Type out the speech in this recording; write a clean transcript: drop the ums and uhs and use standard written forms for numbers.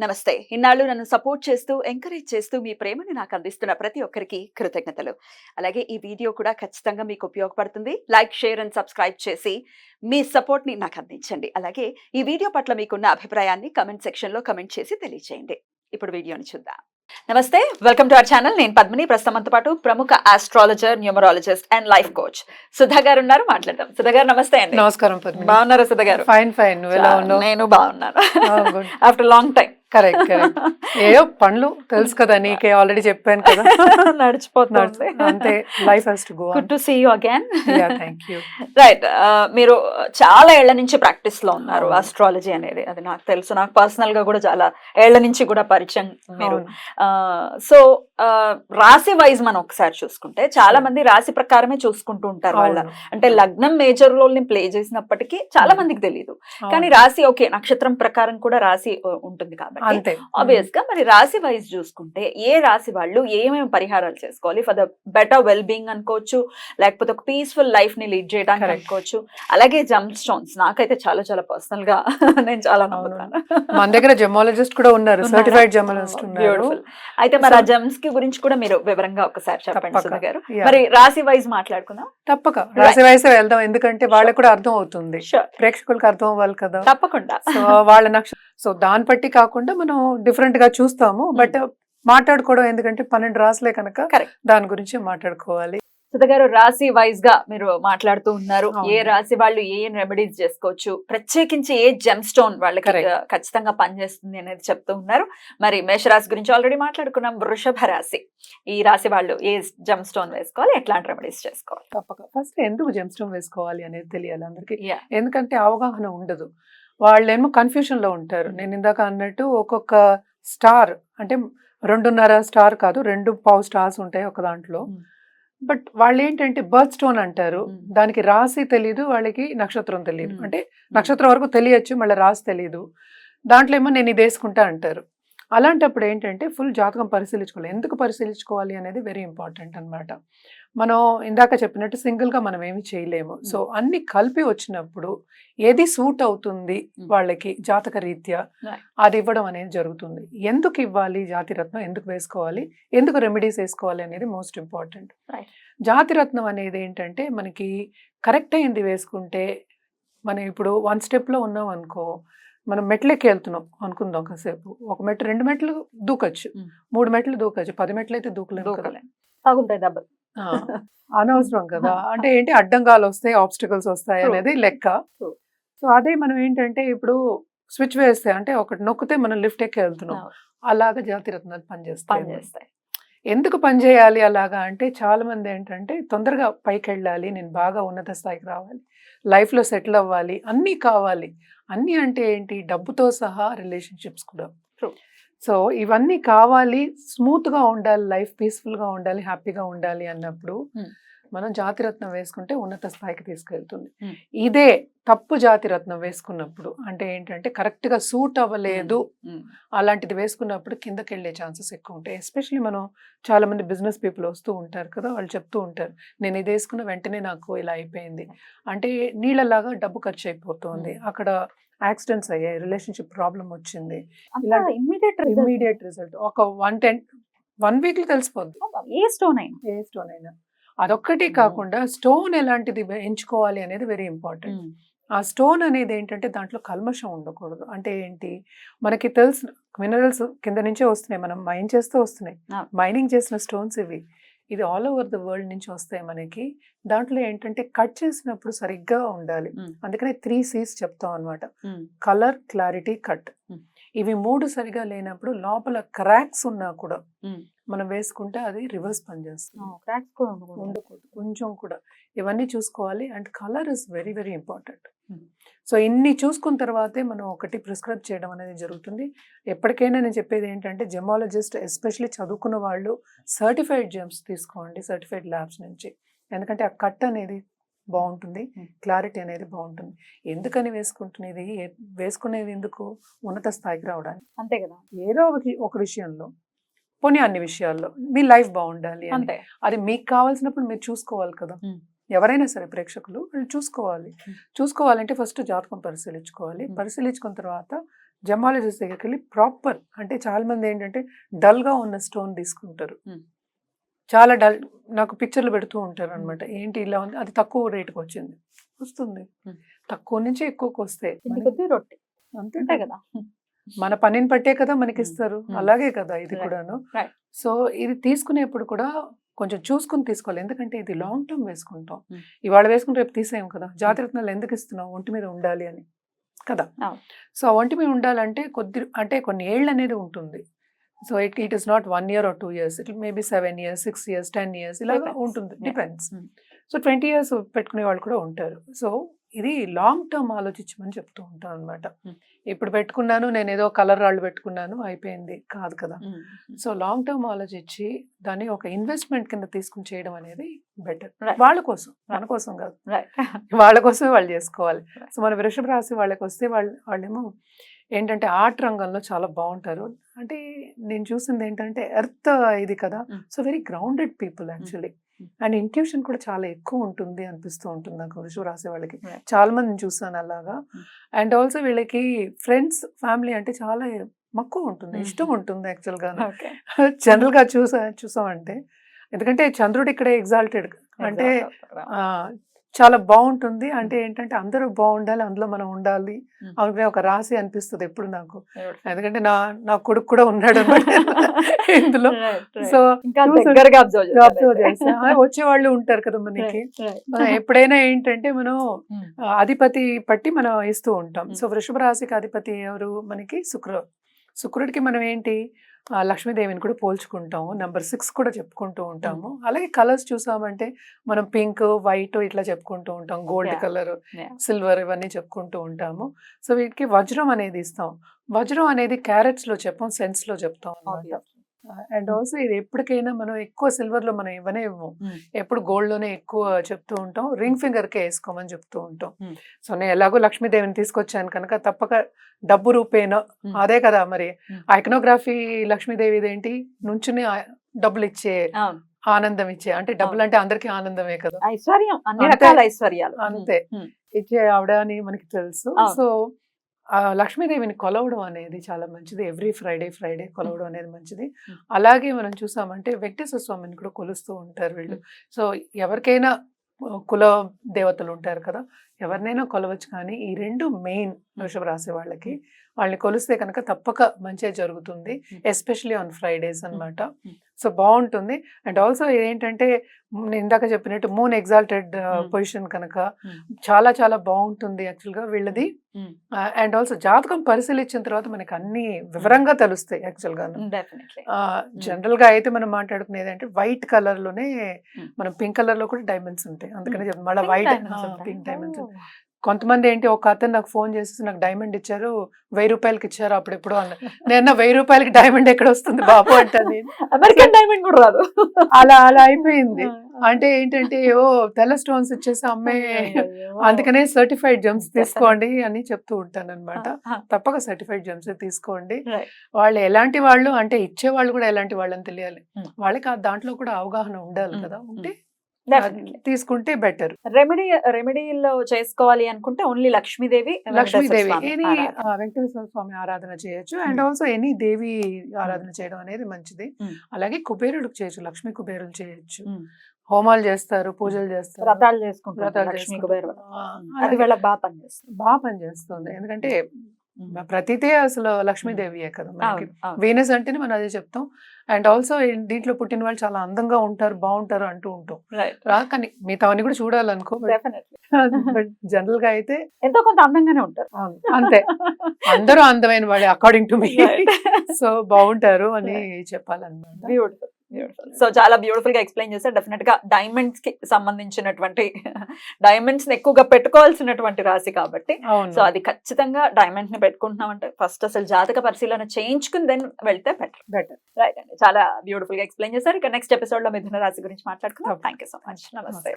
నమస్తే. ఇన్నాళ్ళు నన్ను సపోర్ట్ చేస్తూ, ఎంకరేజ్ చేస్తూ మీ ప్రేమని నాకు అందిస్తున్న ప్రతి ఒక్కరికి కృతజ్ఞతలు. అలాగే ఈ వీడియో కూడా ఖచ్చితంగా మీకు ఉపయోగపడుతుంది. లైక్, షేర్ అండ్ సబ్స్క్రైబ్ చేసి మీ సపోర్ట్‌ని నాకు అందించండి. అలాగే ఈ వీడియో పట్ల మీకున్న అభిప్రాయాన్ని కామెంట్ సెక్షన్‌లో కామెంట్ చేసి తెలియజేయండి. ఇప్పుడు వీడియోని చూద్దాం. నమస్తే. Welcome to our channel. నేను పద్మిని. ప్రస్తుతం మనతో పాటు ప్రముఖ astrologer, numerologist and life coach Sudha గారు ఉన్నారు. మాట్లాడదాం. సుధా గారు నమస్తే అండి. నమస్కారం పద్మిని. బాగున్నారా సుధా గారు? Fine fine. నువ్వు ఎలా ఉన్నావు? నేను బాగున్నాను. After long time. Correct correct. ఏయో పనులు తెలుసు కదా, నీకే ఆల్రెడీ చెప్పాను కదా. నడిచిపోతుంది అంతే, life has to go on. Good to see you again. Yeah, thank you. Right. మీరు చాలా ఏళ్ల నుంచి ప్రాక్టీస్ లో ఉన్నారు ఆస్ట్రాలజీ అనేది. అది నాకు తెలుసు. నాకు పర్సనల్ గా కూడా చాలా ఏళ్ల నుంచి కూడా పరిచయం మీరు. సో రాశి వైజ్ మనం ఒకసారి చూసుకుంటే చాలా మంది రాశి ప్రకారమే చూసుకుంటూ ఉంటారు. వాళ్ళ అంటే లగ్నం మేజర్ రోల్ ని ప్లే చేసినప్పటికీ చాలా మందికి తెలియదు. కానీ రాశి ఓకే, నక్షత్రం ప్రకారం కూడా రాశి ఉంటుంది కాబట్టి ఆబ్వియస్ గా మరి రాశి వైజ్ చూసుకుంటే ఏ రాశి వాళ్ళు ఏమేమి పరిహారాలు చేసుకోవాలి for the better well being అనుకోవచ్చు, లేకపోతే ఒక పీస్ఫుల్ లైఫ్ ని లీడ్ చేయడానికి అనుకోవచ్చు. అలాగే జమ్ స్టోన్స్ నాకైతే చాలా చాలా పర్సనల్ గా నేను చాలా నమ్ముతాను. మన దగ్గర జెమాలజిస్ట్ కూడా ఉన్నారు, సర్టిఫైడ్ జెమాలజిస్ట్ ఉన్నారు. బ్యూటిఫుల్. అయితే మరి ఆ జమ్స్ కి గురించి కూడా మీరు వివరంగా ఒకసారి చెప్పండి సుధా గారు. మరి రాశి వైజ్ మాట్లాడుకుందాం. తప్పక రాశి వైజ్ వెళ్దాం, ఎందుకంటే వాళ్ళకి కూడా అర్థం అవుతుంది, ప్రేక్షకులకు అర్థం అవ్వాలి కదా. తప్పకుండా. సో వాళ్ళ నక్షత్రం, సో దాన్ని బట్టి కాకుండా మనం డిఫరెంట్ గా చూస్తాము. బట్ మాట్లాడుకోవడం ఎందుకంటే 12 రాశులే కనుక దాని గురించి మాట్లాడుకోవాలి. సుధా గారు, రాశి వైజ్ గా మీరు మాట్లాడుతూ ఉన్నారు. ఏ రాశి వాళ్ళు ఏ రెమెడీస్ చేసుకోవచ్చు, ప్రత్యేకించి ఏ జెమ్ స్టోన్ వాళ్ళకి ఖచ్చితంగా పనిచేస్తుంది అనేది చెప్తూ ఉన్నారు. మరి మేషరాశి గురించి ఆల్రెడీ మాట్లాడుకున్నాం. వృషభ రాశి, ఈ రాశి వాళ్ళు ఏ జెమ్ స్టోన్ వేసుకోవాలి, ఎట్లాంటి రెమెడీస్ చేసుకోవాలి? తప్పక ఫస్ట్ ఎందుకు జెమ్ స్టోన్ వేసుకోవాలి అనేది తెలియాలి అందరికి. ఎందుకంటే అవగాహన ఉండదు, వాళ్ళేమో కన్ఫ్యూషన్ లో ఉంటారు. నేను ఇందాక అన్నట్టు ఒక్కొక్క స్టార్ అంటే 2.5 స్టార్ కాదు, 2.5 స్టార్స్ ఉంటాయి ఒక దాంట్లో. బట్ వాళ్ళు ఏంటంటే బర్త్ స్టోన్ అంటారు, దానికి రాశి తెలీదు, వాళ్ళకి నక్షత్రం తెలియదు. అంటే నక్షత్రం వరకు తెలియచ్చు, మళ్ళీ రాశి తెలియదు. దాంట్లో ఏమో నేను ఇది వేసుకుంటా అంటారు. అలాంటప్పుడు ఏంటంటే ఫుల్ జాతకం పరిశీలించుకోవాలి. ఎందుకు పరిశీలించుకోవాలి అనేది వెరీ ఇంపార్టెంట్ అనమాట. మనం ఇందాక చెప్పినట్టు సింగిల్గా మనం ఏమి చేయలేము. సో అన్ని కలిపి వచ్చినప్పుడు ఏది సూట్ అవుతుంది వాళ్ళకి జాతక రీత్యా అది ఇవ్వడం అనేది జరుగుతుంది. ఎందుకు ఇవ్వాలి జాతిరత్నం, ఎందుకు వేసుకోవాలి, ఎందుకు రెమెడీస్ వేసుకోవాలి అనేది మోస్ట్ ఇంపార్టెంట్. జాతిరత్నం అనేది ఏంటంటే మనకి కరెక్ట్ అయింది వేసుకుంటే, మనం ఇప్పుడు 1 స్టెప్లో ఉన్నాం అనుకో, మనం మెట్లెక్కి వెళ్తున్నాం అనుకుందాం కాసేపు, 1 మెట్టు 2 మెట్లు దూకొచ్చు, 3 మెట్లు దూకొచ్చు, 10 మెట్లు అయితే దూకలేము. అనవసరం కదా. అంటే ఏంటి, అడ్డంగాలు వస్తాయి, ఆబ్స్టికల్స్ వస్తాయి అనేది లెక్క. సో అదే మనం ఏంటంటే ఇప్పుడు స్విచ్ వేస్తే అంటే ఒకటి నొక్కితే మనం లిఫ్ట్ ఎక్కి వెళ్తున్నాం, అలాగా జాతిరత్నాలు పనిచేస్తాయి. ఎందుకు పనిచేయాలి అలాగా అంటే, చాలా మంది ఏంటంటే తొందరగా పైకి వెళ్ళాలి, నేను బాగా ఉన్నత స్థాయికి రావాలి, లైఫ్లో సెటిల్ అవ్వాలి, అన్నీ కావాలి. అన్నీ అంటే ఏంటి, డబ్బుతో సహా రిలేషన్షిప్స్ కూడా. సో ఇవన్నీ కావాలి, స్మూత్గా ఉండాలి, లైఫ్ పీస్ఫుల్గా ఉండాలి, హ్యాపీగా ఉండాలి అన్నప్పుడు మనం జాతిరత్నం వేసుకుంటే ఉన్నత స్థాయికి తీసుకెళ్తుంది. ఇదే తప్పు జాతిరత్నం వేసుకున్నప్పుడు అంటే ఏంటంటే కరెక్ట్గా సూట్ అవ్వలేదు, అలాంటిది వేసుకున్నప్పుడు కిందకి వెళ్ళే ఛాన్సెస్ ఎక్కువ ఉంటాయి. ఎస్పెషల్లీ మనం చాలా మంది బిజినెస్ పీపుల్ వస్తూ ఉంటారు కదా, వాళ్ళు చెప్తూ ఉంటారు, నేను ఇది వేసుకున్న వెంటనే నాకు ఇలా అయిపోయింది అంటే, నీళ్ళలాగా డబ్బు ఖర్చు అయిపోతుంది, అక్కడ యాక్సిడెంట్స్ అయ్యాయి, రిలేషన్షిప్ ప్రాబ్లం వచ్చింది, ఇమ్మీడియట్ రిజల్ట్ ఒక 1 వీక్లో తెలిసిపోద్ది. ఏ స్టోన్ అయినా అదొక్కటి కాకుండా స్టోన్ ఎలాంటిది ఎంచుకోవాలి అనేది వెరీ ఇంపార్టెంట్. ఆ స్టోన్ అనేది ఏంటంటే దాంట్లో కల్మషం ఉండకూడదు. అంటే ఏంటి, మనకి తెలిసిన మినరల్స్ కింద నుంచే వస్తున్నాయి, మనం మైన్ చేస్తూ వస్తున్నాయి, మైనింగ్ చేసిన స్టోన్స్ ఇది ఆల్ ఓవర్ ద వరల్డ్ నుంచి వస్తాయి మనకి. దాంట్లో ఏంటంటే కట్ చేసినప్పుడు సరిగ్గా ఉండాలి. అందుకనే 3 C's చెప్తాం అనమాట, కలర్, క్లారిటీ, కట్. ఇవి 3 సరిగా లేనప్పుడు లోపల క్రాక్స్ ఉన్నా కూడా మనం వేసుకుంటే అది రివర్స్ పనిచేస్తుంది, ఉండకూడదు కొంచెం కూడా. ఇవన్నీ చూసుకోవాలి. And colour is very very important. So ఇన్ని చూసుకున్న తర్వాతే మనం ఒకటి ప్రిస్క్రైబ్ చేయడం అనేది జరుగుతుంది. ఎప్పటికైనా నేను చెప్పేది ఏంటంటే, జెమాలజిస్ట్ ఎస్పెషల్లీ చదువుకున్న వాళ్ళు సర్టిఫైడ్ జెమ్స్ తీసుకోండి, సర్టిఫైడ్ ల్యాబ్స్ నుంచి. ఎందుకంటే ఆ కట్ అనేది బాగుంటుంది, క్లారిటీ అనేది బాగుంటుంది. ఎందుకని వేసుకునేది ఎందుకు, ఉన్నత స్థాయికి రావడానికి, అంతే కదా. ఏదో ఒక విషయంలో, పోనీ అన్ని విషయాల్లో మీ లైఫ్ బాగుండాలి అంటే అది మీకు కావాల్సినప్పుడు మీరు చూసుకోవాలి కదా. ఎవరైనా సరే ప్రేక్షకులు వాళ్ళు చూసుకోవాలంటే ఫస్ట్ జాతకం పరిశీలించుకోవాలి. పరిశీలించుకున్న తర్వాత జెమాలజిస్ట్ దగ్గరికి వెళ్ళి ప్రాపర్, అంటే చాలా మంది ఏంటంటే డల్ గా ఉన్న స్టోన్ తీసుకుంటారు. చాలా డల్, నాకు పిక్చర్లు పెడుతూ ఉంటారు అనమాట, ఏంటి ఇలా ఉంది, అది తక్కువ రేటుకి వచ్చింది, వస్తుంది. తక్కువ నుంచి ఎక్కువకి వస్తే రొట్టె అంతే అంతే కదా. మన పనిని పట్టే కదా మనకి ఇస్తారు, అలాగే కదా ఇది Right. కూడాను. Right. సో ఇది తీసుకునేప్పుడు కూడా కొంచెం చూసుకుని తీసుకోవాలి, ఎందుకంటే ఇది లాంగ్ టర్మ్ వేసుకుంటాం. ఇవాళ వేసుకుని రేపు తీసేయం కదా. జాతిరత్నాలు ఎందుకు ఇస్తున్నాం, ఒంటి మీద ఉండాలి అని కదా. అవును. సో ఒంటి మీద ఉండాలంటే అంటే కొన్ని ఏళ్ళు అనేది ఉంటుంది. So it is not 1 year or 2 years, it maybe 7 years, 6 years, 10 years ఇలా Depends. ఉంటుంది, Yeah. డిపెండ్స్. సో 20 years పెట్టుకునే వాళ్ళు కూడా ఉంటారు. సో ఇది లాంగ్ టర్మ్ ఆలోచించమని చెప్తూ ఉంటాను అనమాట. ఇప్పుడు పెట్టుకున్నాను నేను, ఏదో కలర్ రాళ్ళు పెట్టుకున్నాను అయిపోయింది కాదు కదా. సో లాంగ్ టర్మ్ ఆలోచించి దాన్ని ఒక ఇన్వెస్ట్మెంట్ కింద తీసుకుని చేయడం అనేది బెటర్. Right. వాళ్ళ కోసం, మన కోసం కాదు, రైట్. వాళ్ళ కోసమే వాళ్ళు చేసుకోవాలి. సో మన వృషభ రాశి వాళ్ళకి వస్తే వాళ్ళేమో ఏంటంటే ఆర్ట్ రంగంలో చాలా బాగుంటారు. అంటే నేను చూసింది ఏంటంటే ఎర్త్ ఇది కదా, so very grounded people actually. And intuition కూడా చాలా ఎక్కువ ఉంటుంది అనిపిస్తూ ఉంటుంది నాకు వృషభ రాశి వాళ్ళకి. Right. చాలా మందిని చూసాను అలాగా. అండ్ ఆల్సో వీళ్ళకి ఫ్రెండ్స్, ఫ్యామిలీ అంటే చాలా మక్కువ ఉంటుంది, ఇష్టం ఉంటుంది యాక్చువల్గా. ఓకే. జనరల్ గా చూసామంటే, ఎందుకంటే చంద్రుడు ఇక్కడే ఎగ్జాల్టెడ్, అంటే చాలా బాగుంటుంది. అంటే ఏంటంటే అందరూ బాగుండాలి, అందులో మనం ఉండాలి అనుకునే ఒక రాశి అనిపిస్తుంది ఎప్పుడు నాకు. ఎందుకంటే నా కొడుకు కూడా ఉన్నాడు ఇందులో. సో ఇంకా దగ్గరగా అబ్జర్వ్ చేస్తే వచ్చే వాళ్ళు ఉంటారు కదా మనకి. మనం ఎప్పుడైనా ఏంటంటే మనం అధిపతి పట్టి మనం ఇస్తూ ఉంటాం. సో వృషభ రాశికి అధిపతి ఎవరు మనకి శుక్రుడికి మనం ఏంటి లక్ష్మీదేవిని కూడా పోల్చుకుంటాము. నెంబర్ 6 కూడా చెప్పుకుంటూ ఉంటాము. అలాగే కలర్స్ చూసామంటే మనం పింక్, వైట్ ఇట్లా చెప్పుకుంటూ ఉంటాం, గోల్డ్ కలర్, సిల్వర్ ఇవన్నీ చెప్పుకుంటూ ఉంటాము. సో వీటికి వజ్రం అనేది ఇస్తాం. వజ్రం అనేది క్యారెట్స్ లో చెప్పాం, సెన్స్ లో చెప్తాం అన్నమాట. అండ్ ఆల్సో ఇది ఎప్పటికైనా మనం ఎక్కువ సిల్వర్ లో మనం ఇవ్వము, ఎప్పుడు గోల్డ్ లోనే ఎక్కువ చెప్తూ ఉంటాం. రింగ్ ఫింగర్ కే వేసుకోమని చెప్తూ ఉంటాం. సో నేను ఎలాగో లక్ష్మీదేవిని తీసుకొచ్చాను కనుక తప్పక డబ్బు రూపేణ అదే కదా మరి. ఐకనోగ్రఫీ లక్ష్మీదేవిది ఏంటి, నుంచుని డబ్బులు ఇచ్చే, ఆనందం ఇచ్చే, అంటే డబ్బులు అంటే అందరికీ ఆనందమే కదా, ఐశ్వర్యం, అన్ని రకాల ఐశ్వర్యాలు అంతే ఇచ్చే ఆవిడ అని మనకి తెలుసు. సో లక్ష్మీదేవిని కొలవడం అనేది చాలా మంచిది. ఎవ్రీ ఫ్రైడే కొలవడం అనేది మంచిది. అలాగే మనం చూసామంటే వెంకటేశ్వర స్వామిని కూడా కొలుస్తూ ఉంటారు వీళ్ళు. సో ఎవరికైనా కుల దేవతలు ఉంటారు కదా, ఎవరినైనా కొలవచ్చు. కానీ ఈ 2 మెయిన్ వృషభ రాశి వాళ్ళకి, వాళ్ళని కొలిస్తే కనుక తప్పక మంచిగా జరుగుతుంది, ఎస్పెషలీ ఆన్ ఫ్రైడేస్ అన్నమాట. సో బాగుంటుంది. అండ్ ఆల్సో ఏంటంటే నేను ఇందాక చెప్పినట్టు మూన్ ఎగ్జాల్టెడ్ పొజిషన్ కనుక చాలా చాలా బాగుంటుంది యాక్చువల్గా వీళ్ళది. అండ్ ఆల్సో జాతకం పరిశీలించిన తర్వాత మనకి అన్ని వివరంగా తెలుస్తాయి యాక్చువల్గా. జనరల్ గా అయితే మనం మాట్లాడుకునేది అంటే వైట్ కలర్ లోనే, మనం పింక్ కలర్ లో కూడా డైమండ్స్ ఉంటాయి, అందుకనే చెప్పండి మళ్ళీ వైట్ పింక్ డైమండ్స్. కొంతమంది ఏంటి, ఒక అతను నాకు ఫోన్ చేసి నాకు డైమండ్ ఇచ్చారు, 1000 రూపాయలకి ఇచ్చారు అప్పుడెప్పుడు అన్న. నేను 1000 రూపాయలకి డైమండ్ ఎక్కడ వస్తుంది బాబు అంటే, అమెరికన్ డైమండ్ కూడా రాదు, అలా అయిపోయింది. అంటే ఏంటంటే ఏవో తెల్ల స్టోన్స్ ఇచ్చేసి అమ్మే, అందుకనే సర్టిఫైడ్ జెమ్స్ తీసుకోండి అని చెప్తూ ఉంటాను అనమాట. తప్పక సర్టిఫైడ్ జెమ్స్ తీసుకోండి. వాళ్ళు ఎలాంటి వాళ్ళు అంటే ఇచ్చే వాళ్ళు కూడా ఎలాంటి వాళ్ళని తెలియాలి, వాళ్ళకి దాంట్లో కూడా అవగాహన ఉండాలి కదా, ఉంటే తీసుకుంటే బెటర్. రెమెడీలో చేసుకోవాలి అనుకుంటే ఓన్లీ లక్ష్మీదేవి ఎనీ వెంకటేశ్వర స్వామి ఆరాధన చేయొచ్చు. అండ్ ఆల్సో ఎనీ దేవి ఆరాధన చేయడం అనేది మంచిది. అలాగే కుబేరుడికి చేయొచ్చు, లక్ష్మీ కుబేరులు చేయొచ్చు, హోమాలు చేస్తారు, పూజలు చేస్తారు, వ్రతాలు చేసుకుంటారు. బాగా పనిచేస్తుంది. ఎందుకంటే ప్రతిదే అసలు లక్ష్మీదేవియే కదా మనకి. వీనస్ అంటేనే మనం అదే చెప్తాం. అండ్ ఆల్సో దీంట్లో పుట్టిన వాళ్ళు చాలా అందంగా ఉంటారు, బాగుంటారు అంటూ ఉంటాం. కానీ మిగతావన్నీ కూడా చూడాలనుకో, బట్ జనరల్ గా అయితే ఎంతో కొంత అందంగానే ఉంటారు, అంతే. అందరూ అందమైన వాళ్ళే అకార్డింగ్ టు మీ. సో బాగుంటారు అని చెప్పాలన్నమాట. బ్యూటిఫుల్. సో చాలా బ్యూటిఫుల్ గా ఎక్స్ప్లెయిన్ చేశారు. డెఫినెట్ గా డైమండ్స్ కి సంబంధించినటువంటి, డైమండ్స్ ని ఎక్కువగా పెట్టుకోవాల్సినటువంటి రాశి కాబట్టి, సో అది ఖచ్చితంగా డైమండ్ ని పెట్టుకుంటున్నామంటే ఫస్ట్ అసలు జాతక పరిశీలన చేయించుకుని దెన్ వెళ్తే బెటర్. రైట్ అండి, చాలా బ్యూటిఫుల్ గా ఎక్స్ప్లెయిన్ చేశారు. ఇక నెక్స్ట్ ఎపిసోడ్ లో మిథున రాశి గురించి మాట్లాడుకుందాం. Thank you so much. నమస్తే.